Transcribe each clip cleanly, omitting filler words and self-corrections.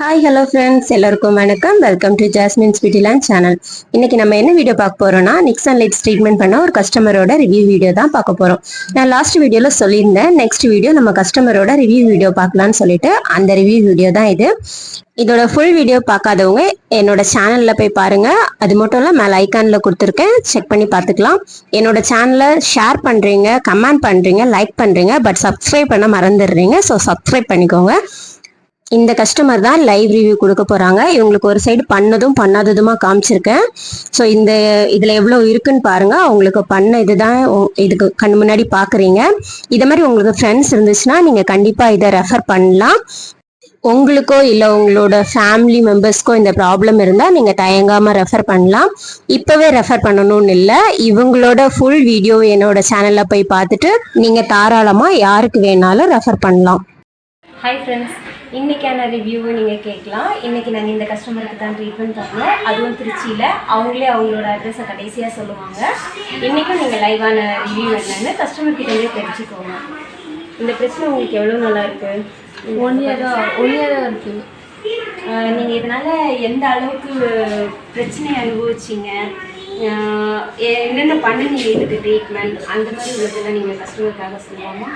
Hi hello friends, எல்லாருக்கும் வணக்கம். Welcome to Jasmine's Beautyland channel. இன்னைக்கு நம்ம என்ன வீடியோ பார்க்க போறோம்னா, நிக்ஸ் அண்ட் லைட்ஸ் ட்ரீட்மெண்ட் பண்ண ஒரு கஸ்டமரோட ரிவ்யூ வீடியோ தான் பார்க்க போறோம். நான் லாஸ்ட் வீடியோல சொல்லியிருந்தேன், நெக்ஸ்ட் வீடியோ நம்ம கஸ்டமரோட ரிவ்யூ வீடியோ பார்க்கலாம்னு சொல்லிட்டு அந்த ரிவ்யூ வீடியோ தான் இது. இதோட ஃபுல் வீடியோ பார்க்காதவங்க என்னோட சேனல்ல போய் பாருங்க. அது மட்டும் இல்ல, மேல ஐகான்ல கொடுத்துருக்கேன், செக் பண்ணி பார்த்துக்கலாம். என்னோட சேனலை ஷேர் பண்றீங்க, கமெண்ட் பண்றீங்க, லைக் பண்றீங்க, பட் சப்ஸ்கிரைப் பண்ண மறந்துடுறீங்க. ஸோ சப்ஸ்கிரைப் பண்ணிக்கோங்க. இந்த கஸ்டமர் தான் லைவ் ரிவ்யூ கொடுக்க போறாங்க. இவங்களுக்கு ஒரு சைடு பண்ணதும் பண்ணாததுமா காமிச்சிருக்கேன். ஸோ இதுல எவ்வளவு இருக்குன்னு பாருங்க. அவங்களுக்கு பண்ண இதுதான் இதுக்கு கண் முன்னாடி பாக்குறீங்க. இதை மாதிரி உங்களுக்கு ஃப்ரெண்ட்ஸ் இருந்துச்சுன்னா நீங்க கண்டிப்பா இதை ரெஃபர் பண்ணலாம். உங்களுக்கோ இல்ல உங்களோட ஃபேமிலி மெம்பர்ஸ்க்கோ இந்த ப்ராப்ளம் இருந்தா நீங்க தயங்காம ரெஃபர் பண்ணலாம். இப்பவே ரெஃபர் பண்ணணும்னு இல்லை, இவங்களோட ஃபுல் வீடியோ என்னோட சேனல்ல போய் பார்த்துட்டு நீங்க தாராளமா யாருக்கு வேணாலும் ரெஃபர் பண்ணலாம். ஹாய் ஃப்ரெண்ட்ஸ், இன்றைக்கான ரிவ்யூவை நீங்கள் கேட்கலாம். இன்றைக்கி நாங்கள் இந்த கஸ்டமருக்கு தான் ட்ரீட்மெண்ட் பண்ணோம், அதுவும் திருச்சியில். அவங்களே அவங்களோட அட்ரஸை கடைசியாக சொல்லுவாங்க. இன்றைக்கும் நீங்கள் லைவான ரிவ்யூ என்னன்னு கஸ்டமர்கிட்டே தெரிஞ்சுக்கோங்க. இந்த பிரச்சனை உங்களுக்கு எவ்வளோ நல்லா இருக்குது? 1 இயராக இருக்குது. நீங்கள் இதனால் எந்த அளவுக்கு பிரச்சனையை அனுபவிச்சிங்க, என்னென்ன நீங்கள் இதுக்கு ட்ரீட்மெண்ட், அந்த மாதிரி உள்ளதெல்லாம் நீங்கள் கஸ்டமருக்காக சொல்லுவாங்க.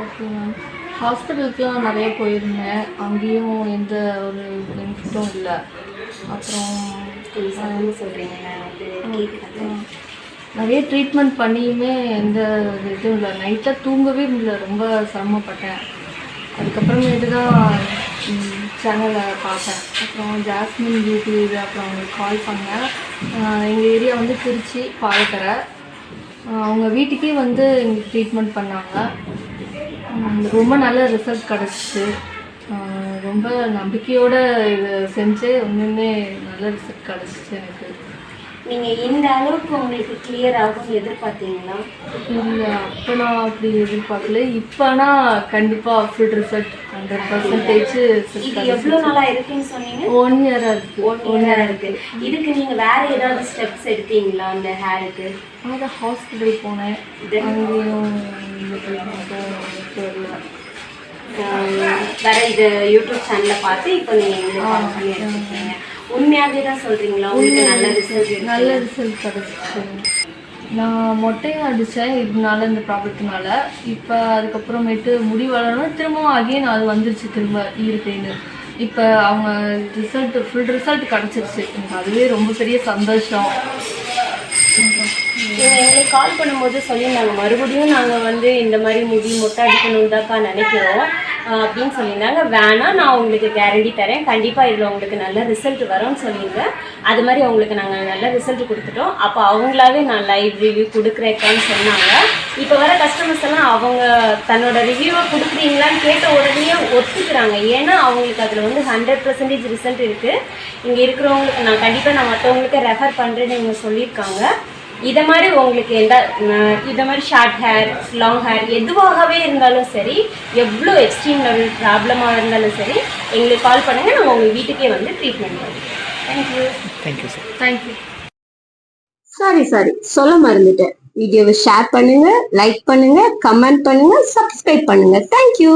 Okay ma'am. ஹாஸ்பிட்டலுக்குலாம் நிறைய போயிருந்தேன், அங்கேயும் எந்த ஒரு பெனிஃபிட்டும் இல்லை. அப்புறம் சொல்கிறீங்க, நிறைய ட்ரீட்மெண்ட் பண்ணியுமே எந்த இதுவும் இல்லை. நைட்டில் தூங்கவே முடியல, ரொம்ப சிரமப்பட்டேன். அதுக்கப்புறமேட்டு தான் சேனலை பார்த்தேன். அப்புறம் ஜாஸ்மின் பியூட்டி அப்புறம் அவங்களுக்கு கால் பண்ணேன். எங்கள் ஏரியா வந்து திருச்சி பாலக்கரை. அவங்க வீட்டுக்கே வந்து எங்களுக்கு ட்ரீட்மெண்ட் பண்ணாங்க. ரொம்ப நல்ல ரிசல்ட் கிடச்சிச்சு. ரொம்ப நம்பிக்கையோடு இதை செஞ்சு ஒன்றுமே நல்ல ரிசல்ட் கிடச்சிச்சு எனக்கு. நீங்கள் இந்த அளவுக்கு உங்களுக்கு கிளியர் ஆகும் எதிர்பார்த்தீங்களா? இல்லை, அப்போ நான் அப்படி எதிர்பார்க்கல. இப்போனா கண்டிப்பாக ஃபுல் ரிசல்ட் 100%. எவ்வளோ நாளாக இருக்குன்னு சொன்னீங்க? 1 இயராக இருக்குது. 1 இயராக இருக்குது. இதுக்கு நீங்கள் வேறு ஏதாவது ஸ்டெப்ஸ் எடுத்தீங்களா அந்த ஹேருக்கு? அதான் ஹாஸ்பிட்டல் போனேன், அங்கேயும் வேறு இது யூடியூப் சேனலில் பார்த்து இப்போ நீங்கள் பண்ணி எடுத்துருக்கீங்க. உண்மையாகவே தான் சொல்கிறீங்களா? உங்களுக்கு நல்ல ரிசல்ட் கிடச்சிச்சு. நான் மொட்டையும் அடித்தேன் இதனால, இந்த ப்ராப்ளத்தினால. இப்போ அதுக்கப்புறமேட்டு முடி வளரணும், திரும்பவும் அகைன் அது வந்துருச்சு, திரும்ப ஈர்த்தேன்னு. இப்போ அவங்க ஃபுல் ரிசல்ட் கிடச்சிருச்சு. எனக்கு அதுவே ரொம்ப பெரிய சந்தோஷம். எங்களுக்கு கால் பண்ணும்போது சொல்லியிருந்தாங்க, மறுபடியும் நாங்கள் வந்து இந்த மாதிரி முடி மொட்டை அடிக்கணும் தான்க்கா நினைக்கிறோம் அப்படின்னு சொல்லியிருந்தாங்க. வேணாம், நான் உங்களுக்கு கேரண்டி தரேன், கண்டிப்பாக இதில் உங்களுக்கு நல்ல ரிசல்ட் வரும்னு சொல்லியிருந்தேன். அது மாதிரி அவங்களுக்கு நாங்கள் நல்ல ரிசல்ட் கொடுத்துட்டோம். அப்போ அவங்களாவே நான் லைவ் ரிவ்யூ கொடுக்குறேக்கான்னு சொன்னாங்க. இப்போ வர கஸ்டமர்ஸ் எல்லாம் அவங்க தன்னோட ரிவ்யூவை கொடுக்குறீங்களான்னு கேட்ட உடனே ஒத்துக்கிறாங்க. ஏன்னா அவங்களுக்கு அதில் வந்து 100% ரிசல்ட் இருக்குது. இங்கே இருக்கிறவங்களுக்கு நான் கண்டிப்பாக மற்றவங்களுக்கு ரெஃபர் பண்ணுறேன்னு இவங்க சொல்லியிருக்காங்க. இதை மாதிரி உங்களுக்கு இதை மாதிரி ஷார்ட் ஹேர், லாங் ஹேர் எதுவாகவே இருந்தாலும் சரி, எவ்வளோ எக்ஸ்ட்ரீம் லெவல் ப்ராப்ளமாக இருந்தாலும் சரி, எங்களுக்கு கால் பண்ணுங்கள். நாங்கள் உங்கள் வீட்டுக்கே வந்து ட்ரீட்மெண்ட் பண்ணுவோம். Thank you sir. தேங்க்யூ. சாரி சொல்ல மறந்துட்டேன். வீடியோவை ஷேர் பண்ணுங்க, லைக் பண்ணுங்க, கமெண்ட் பண்ணுங்க, சப்ஸ்கிரைப் பண்ணுங்க. தேங்க்யூ.